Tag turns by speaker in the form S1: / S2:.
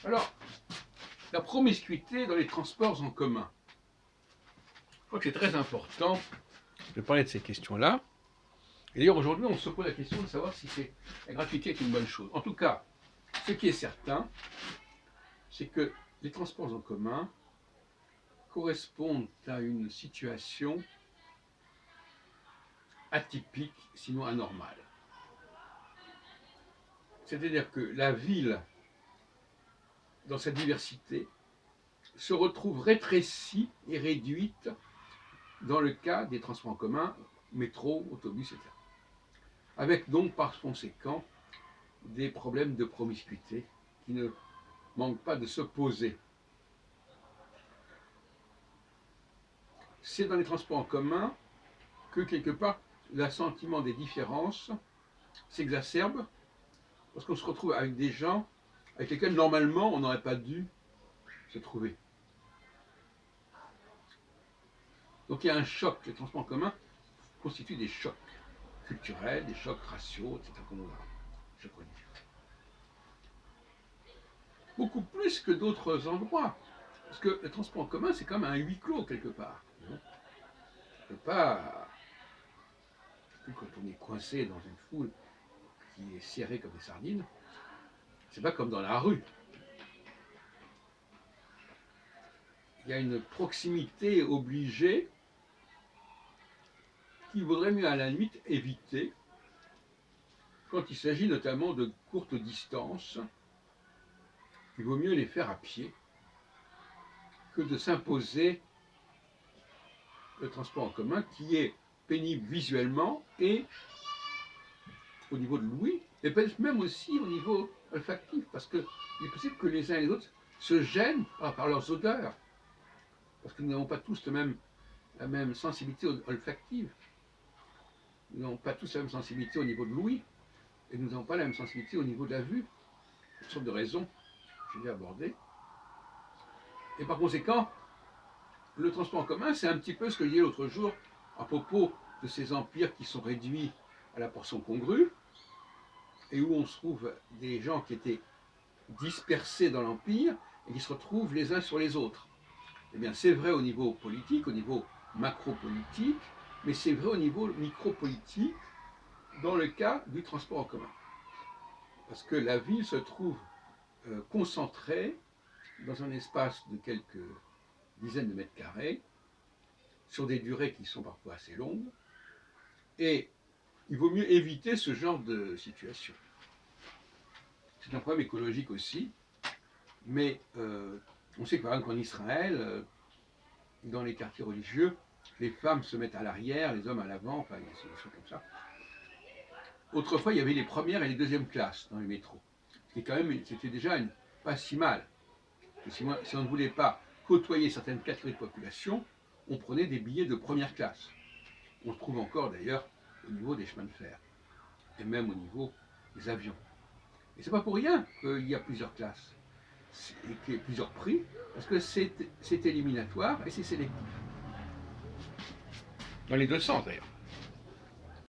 S1: Alors, la promiscuité dans les transports en commun. Je crois que c'est très important de parler de ces questions-là. Et d'ailleurs, aujourd'hui, on se pose la question de savoir si la gratuité est une bonne chose. En tout cas, ce qui est certain, c'est que les transports en commun correspondent à une situation atypique, sinon anormale. C'est-à-dire que la ville, dans sa diversité, se retrouve rétrécie et réduite dans le cas des transports en commun, métro, autobus, etc. Avec donc par conséquent des problèmes de promiscuité qui ne manquent pas de se poser. C'est dans les transports en commun que quelque part le sentiment des différences s'exacerbe parce qu'on se retrouve avec des gens avec lesquels normalement on n'aurait pas dû se trouver. Donc il y a un choc, les transports en commun constituent des chocs culturels, des chocs raciaux, etc. Comme on va, je connais. Beaucoup plus que d'autres endroits. Parce que le transport en commun, c'est comme un huis clos quelque part. On ne peut pas, quand on est coincé dans une foule qui est serrée comme des sardines, c'est pas comme dans la rue. Il y a une proximité obligée qu'il vaudrait mieux à la limite éviter quand il s'agit notamment de courtes distances. Il vaut mieux les faire à pied que de s'imposer le transport en commun qui est pénible visuellement et au niveau de l'ouïe, et peut-être même aussi au niveau olfactif, parce qu'il est possible que les uns et les autres se gênent par leurs odeurs, parce que nous n'avons pas tous la même sensibilité olfactive, nous n'avons pas tous la même sensibilité au niveau de l'ouïe, et nous n'avons pas la même sensibilité au niveau de la vue, pour toutes sortes de raisons que je vais aborder. Et par conséquent, le transport en commun, c'est un petit peu ce que je disais l'autre jour à propos de ces empires qui sont réduits à la portion congrue, et où on se trouve des gens qui étaient dispersés dans l'empire et qui se retrouvent les uns sur les autres. Eh bien, c'est vrai au niveau politique, au niveau macro-politique, mais c'est vrai au niveau micro-politique dans le cas du transport en commun. Parce que la ville se trouve concentrée dans un espace de quelques dizaines de mètres carrés, sur des durées qui sont parfois assez longues, et il vaut mieux éviter ce genre de situation. C'est un problème écologique aussi, mais on sait que par exemple qu'en Israël, dans les quartiers religieux, les femmes se mettent à l'arrière, les hommes à l'avant, enfin, des choses comme ça. Autrefois, il y avait les premières et les deuxièmes classes dans les métros. C'était déjà pas si mal. Si on ne voulait pas côtoyer certaines catégories de population, on prenait des billets de première classe. On le trouve encore d'ailleurs au niveau des chemins de fer, et même au niveau des avions. Et c'est pas pour rien qu'il y a plusieurs classes, et qu'il y a plusieurs prix, parce que c'est éliminatoire et c'est sélectif. Dans les deux sens d'ailleurs.